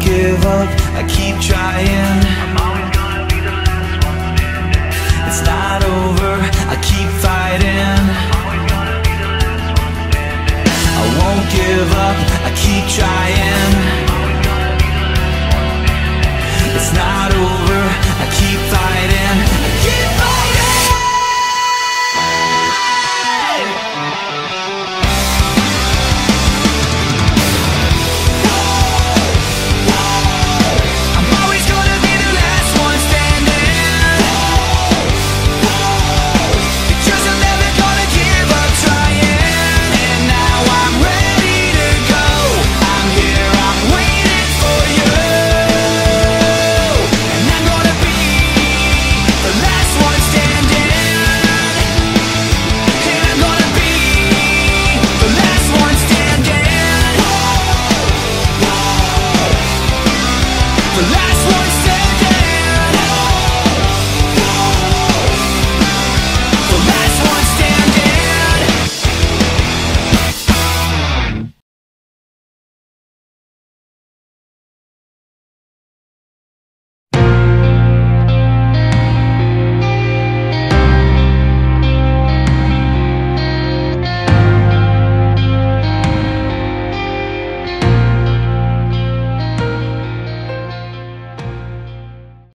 Give up, I keep trying. I'm always gonna be the last one standing. It's not over, I keep fighting. I'm always gonna be the last one standing. I won't give up, I keep trying. I'm always gonna be the last one standing. It's not over.